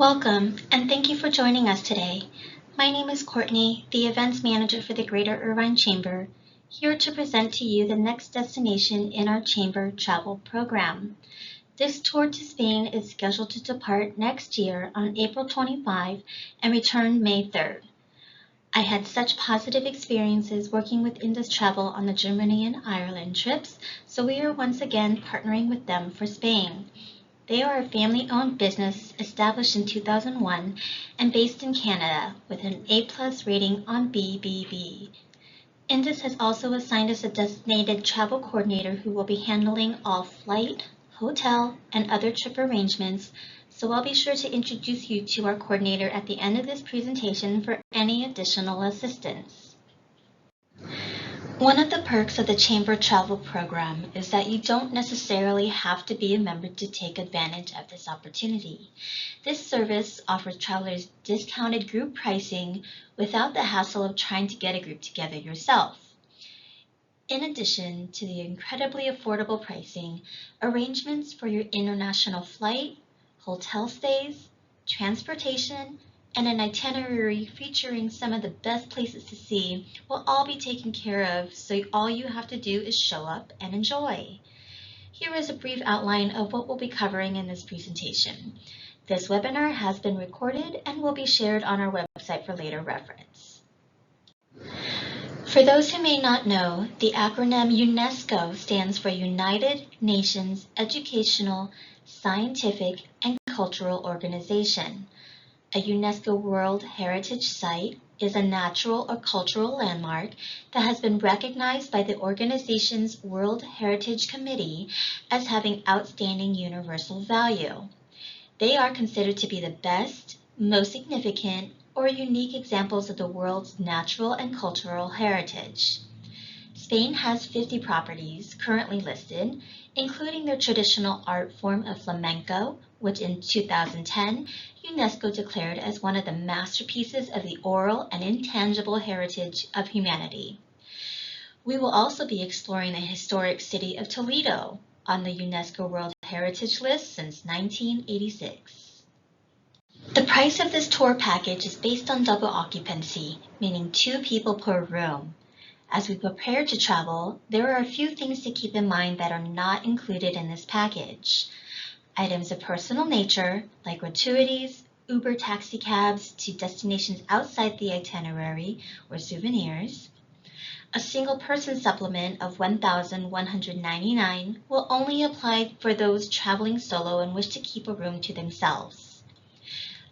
Welcome, and thank you for joining us today. My name is Courtney, the Events Manager for the Greater Irvine Chamber, here to present to you the next destination in our Chamber travel program. This tour to Spain is scheduled to depart next year on April 25 and return May 3rd. I had such positive experiences working with Indus Travel on the Germany and Ireland trips, so we are once again partnering with them for Spain. They are a family-owned business established in 2001 and based in Canada with an A+ rating on BBB. Indus has also assigned us a designated travel coordinator who will be handling all flight, hotel, and other trip arrangements, so I'll be sure to introduce you to our coordinator at the end of this presentation for any additional assistance. One of the perks of the Chamber Travel Program is that you don't necessarily have to be a member to take advantage of this opportunity. This service offers travelers discounted group pricing without the hassle of trying to get a group together yourself. In addition to the incredibly affordable pricing, arrangements for your international flight, hotel stays, transportation, and an itinerary featuring some of the best places to see will all be taken care of, so all you have to do is show up and enjoy. Here is a brief outline of what we'll be covering in this presentation. This webinar has been recorded and will be shared on our website for later reference. For those who may not know, the acronym UNESCO stands for United Nations Educational, Scientific, and Cultural Organization. A UNESCO World Heritage Site is a natural or cultural landmark that has been recognized by the organization's World Heritage Committee as having outstanding universal value. They are considered to be the best, most significant, or unique examples of the world's natural and cultural heritage. Spain has 50 properties currently listed, including their traditional art form of flamenco, which in 2010, UNESCO declared as one of the masterpieces of the oral and intangible heritage of humanity. We will also be exploring the historic city of Toledo on the UNESCO World Heritage List since 1986. The price of this tour package is based on double occupancy, meaning 2 people per room. As we prepare to travel, there are a few things to keep in mind that are not included in this package. Items of personal nature, like gratuities, Uber taxi cabs to destinations outside the itinerary, or souvenirs. A single person supplement of $1,199 will only apply for those traveling solo and wish to keep a room to themselves.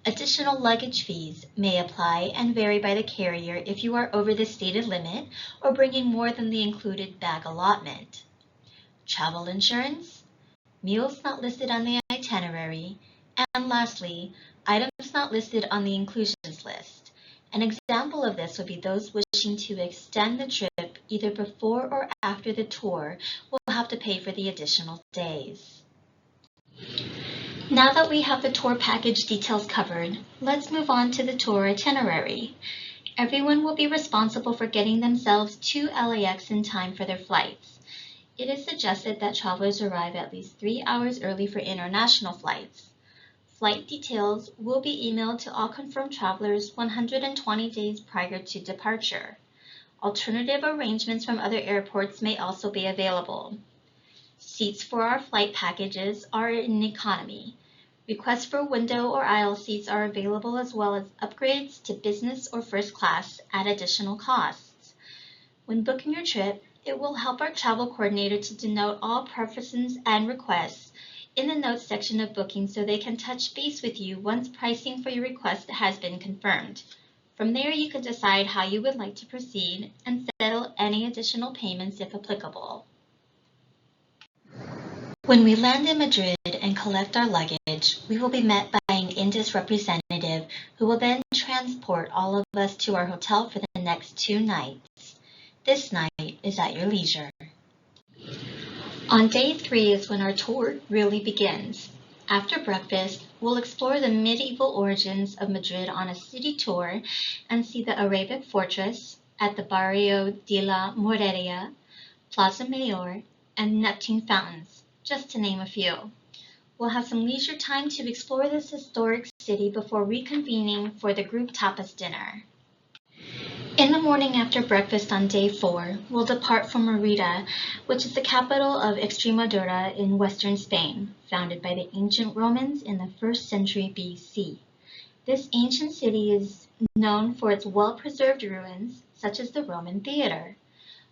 Additional luggage fees may apply and vary by the carrier if you are over the stated limit or bringing more than the included bag allotment. Travel insurance, meals not listed on the itinerary, and lastly, items not listed on the inclusions list. An example of this would be those wishing to extend the trip either before or after the tour will have to pay for the additional days. Now that we have the tour package details covered, let's move on to the tour itinerary. Everyone will be responsible for getting themselves to LAX in time for their flights. It is suggested that travelers arrive at least 3 hours early for international flights. Flight details will be emailed to all confirmed travelers 120 days prior to departure. Alternative arrangements from other airports may also be available. Seats for our flight packages are in economy. Requests for window or aisle seats are available, as well as upgrades to business or first class at additional costs. When booking your trip, it will help our travel coordinator to denote all preferences and requests in the notes section of booking so they can touch base with you once pricing for your request has been confirmed. From there, you can decide how you would like to proceed and settle any additional payments if applicable. When we land in Madrid and collect our luggage, we will be met by an Indus representative who will then transport all of us to our hotel for the next 2 nights. This night is at your leisure. On day 3 is when our tour really begins. After breakfast, we'll explore the medieval origins of Madrid on a city tour and see the Arabic fortress at the Barrio de la Moreria, Plaza Mayor, and Neptune Fountains, just to name a few. We'll have some leisure time to explore this historic city before reconvening for the group tapas dinner. In the morning after breakfast on day 4, we'll depart for Merida, which is the capital of Extremadura in western Spain, founded by the ancient Romans in the 1st century BC. This ancient city is known for its well-preserved ruins, such as the Roman Theater.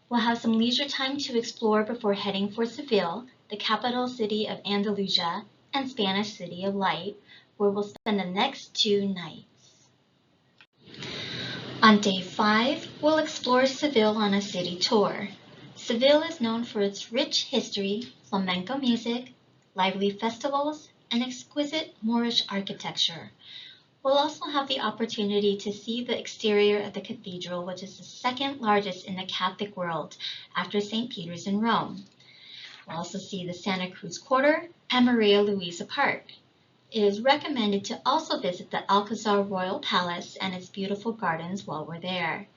We'll have some leisure time to explore before heading for Seville, the capital city of Andalusia and Spanish City of Light, where we'll spend the next 2 nights. On day 5, we'll explore Seville on a city tour. Seville is known for its rich history, flamenco music, lively festivals, and exquisite Moorish architecture. We'll also have the opportunity to see the exterior of the cathedral, which is the 2nd largest in the Catholic world after St. Peter's in Rome. We'll also see the Santa Cruz Quarter and Maria Luisa Park. It is recommended to also visit the Alcazar Royal Palace and its beautiful gardens while we're there.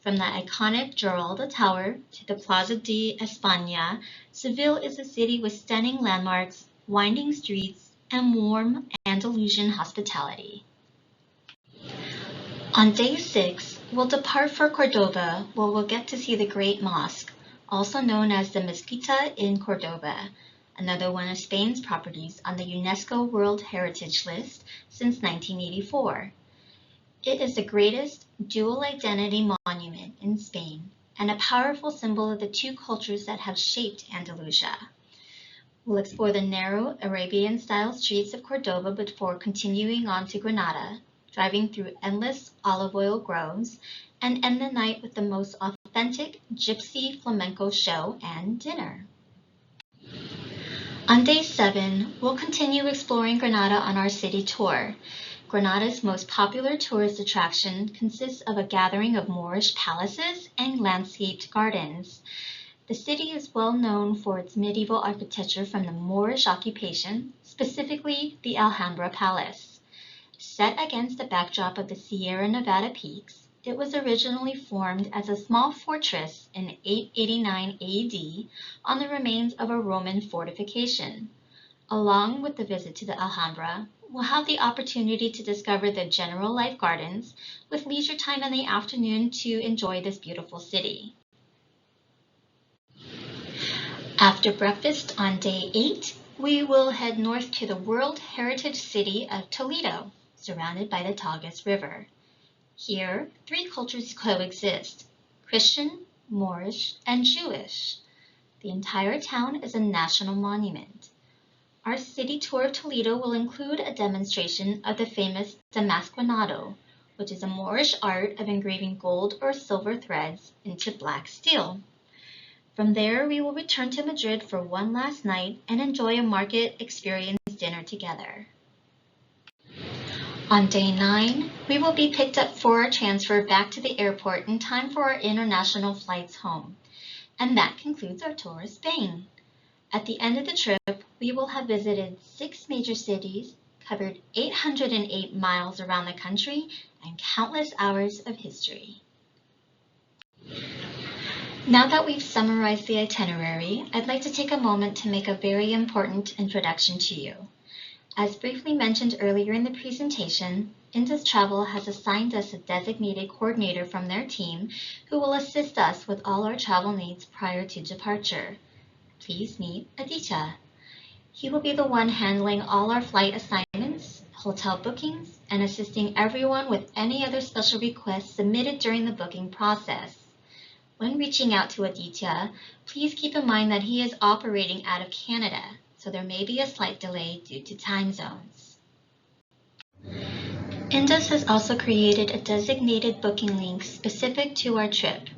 From the iconic Giralda Tower to the Plaza de España, Seville is a city with stunning landmarks, winding streets, and warm Andalusian hospitality. On day 6, we'll depart for Cordoba, where we'll get to see the Great Mosque, also known as the Mezquita in Cordoba, another one of Spain's properties on the UNESCO World Heritage List since 1984. It is the greatest dual identity monument in Spain and a powerful symbol of the 2 cultures that have shaped Andalusia. We'll explore the narrow Arabian-style streets of Cordoba before continuing on to Granada, driving through endless olive oil groves, and end the night with the most authentic gypsy flamenco show and dinner. On day 7, we'll continue exploring Granada on our city tour. Granada's most popular tourist attraction consists of a gathering of Moorish palaces and landscaped gardens. The city is well known for its medieval architecture from the Moorish occupation, specifically the Alhambra Palace. Set against the backdrop of the Sierra Nevada peaks, it was originally formed as a small fortress in 889 AD on the remains of a Roman fortification. Along with the visit to the Alhambra, we'll have the opportunity to discover the General Life Gardens with leisure time in the afternoon to enjoy this beautiful city. After breakfast on day 8, we will head north to the World Heritage City of Toledo, surrounded by the Tagus River. Here, 3 cultures coexist: Christian, Moorish, and Jewish. The entire town is a national monument. Our city tour of Toledo will include a demonstration of the famous Damasquinado, which is a Moorish art of engraving gold or silver threads into black steel. From there, we will return to Madrid for one last night and enjoy a market experience dinner together. On day 9, we will be picked up for our transfer back to the airport in time for our international flights home. And that concludes our tour of Spain. At the end of the trip, we will have visited 6 major cities, covered 808 miles around the country, and countless hours of history. Now that we've summarized the itinerary, I'd like to take a moment to make a very important introduction to you. As briefly mentioned earlier in the presentation, Indus Travel has assigned us a designated coordinator from their team who will assist us with all our travel needs prior to departure. Please meet Aditya. He will be the one handling all our flight assignments, hotel bookings, and assisting everyone with any other special requests submitted during the booking process. When reaching out to Aditya, please keep in mind that he is operating out of Canada, so there may be a slight delay due to time zones. Indus has also created a designated booking link specific to our trip.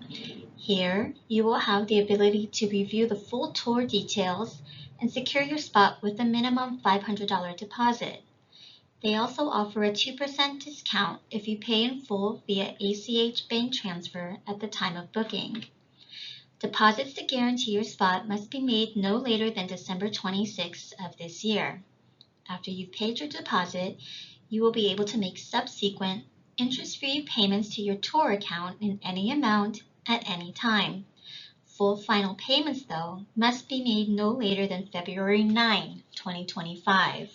Here, you will have the ability to review the full tour details and secure your spot with a minimum $500 deposit. They also offer a 2% discount if you pay in full via ACH bank transfer at the time of booking. Deposits to guarantee your spot must be made no later than December 26th of this year. After you've paid your deposit, you will be able to make subsequent interest-free payments to your tour account in any amount at any time. Full final payments, though, must be made no later than February 9, 2025.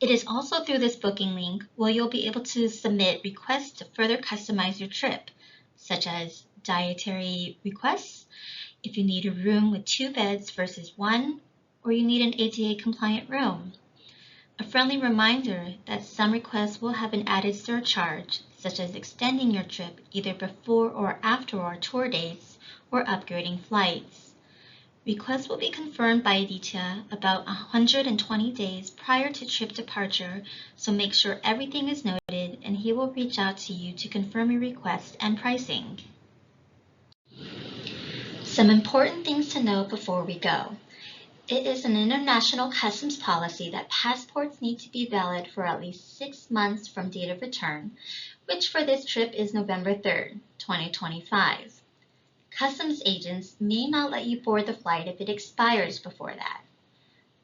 It is also through this booking link where you'll be able to submit requests to further customize your trip, such as dietary requests, if you need a room with 2 beds versus 1, or you need an ADA compliant room. A friendly reminder that some requests will have an added surcharge, such as extending your trip either before or after our tour dates or upgrading flights. Requests will be confirmed by Aditya about 120 days prior to trip departure, so make sure everything is noted and he will reach out to you to confirm your request and pricing. Some important things to know before we go. It is an international customs policy that passports need to be valid for at least 6 months from date of return, which for this trip is November 3rd, 2025. Customs agents may not let you board the flight if it expires before that.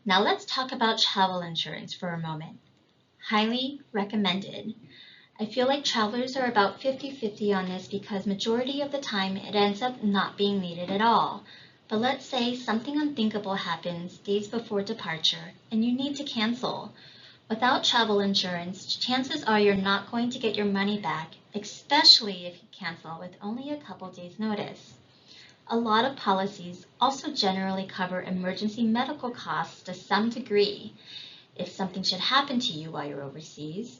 Now let's talk about travel insurance for a moment. Highly recommended. I feel like travelers are about 50-50 on this because majority of the time it ends up not being needed at all. But let's say something unthinkable happens days before departure and you need to cancel. Without travel insurance, chances are you're not going to get your money back, especially if you cancel with only a couple days' notice. A lot of policies also generally cover emergency medical costs to some degree if something should happen to you while you're overseas.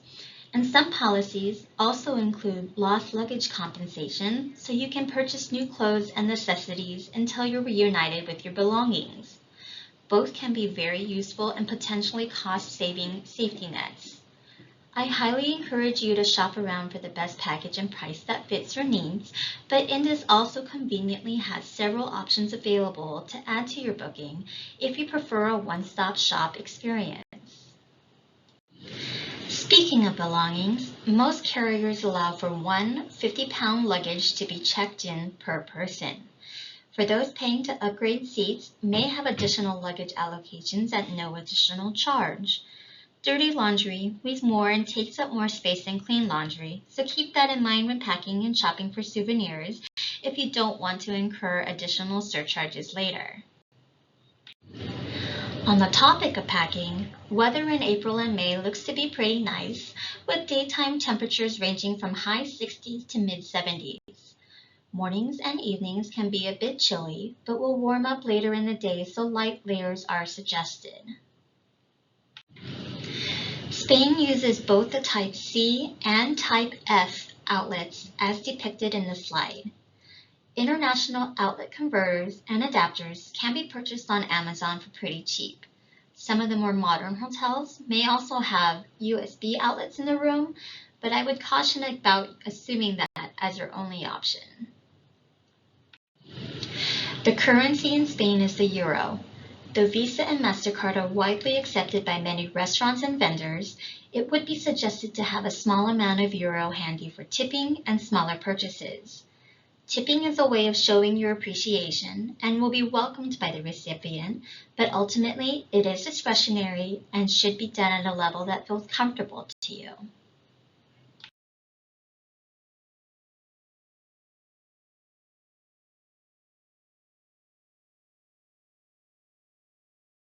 And some policies also include lost luggage compensation, so you can purchase new clothes and necessities until you're reunited with your belongings. Both can be very useful and potentially cost-saving safety nets. I highly encourage you to shop around for the best package and price that fits your needs, but Indus also conveniently has several options available to add to your booking if you prefer a one-stop shop experience. Speaking of belongings, most carriers allow for one 50-pound luggage to be checked in per person. For those paying to upgrade seats, may have additional luggage allocations at no additional charge. Dirty laundry weighs more and takes up more space than clean laundry, so keep that in mind when packing and shopping for souvenirs if you don't want to incur additional surcharges later. On the topic of packing, weather in April and May looks to be pretty nice, with daytime temperatures ranging from high 60s to mid 70s. Mornings and evenings can be a bit chilly, but will warm up later in the day, so light layers are suggested. Spain uses both the Type C and Type F outlets as depicted in the slide. International outlet converters and adapters can be purchased on Amazon for pretty cheap. Some of the more modern hotels may also have USB outlets in the room, but I would caution about assuming that as your only option. The currency in Spain is the euro. Though Visa and MasterCard are widely accepted by many restaurants and vendors, it would be suggested to have a small amount of euro handy for tipping and smaller purchases. Tipping is a way of showing your appreciation and will be welcomed by the recipient, but ultimately it is discretionary and should be done at a level that feels comfortable to you.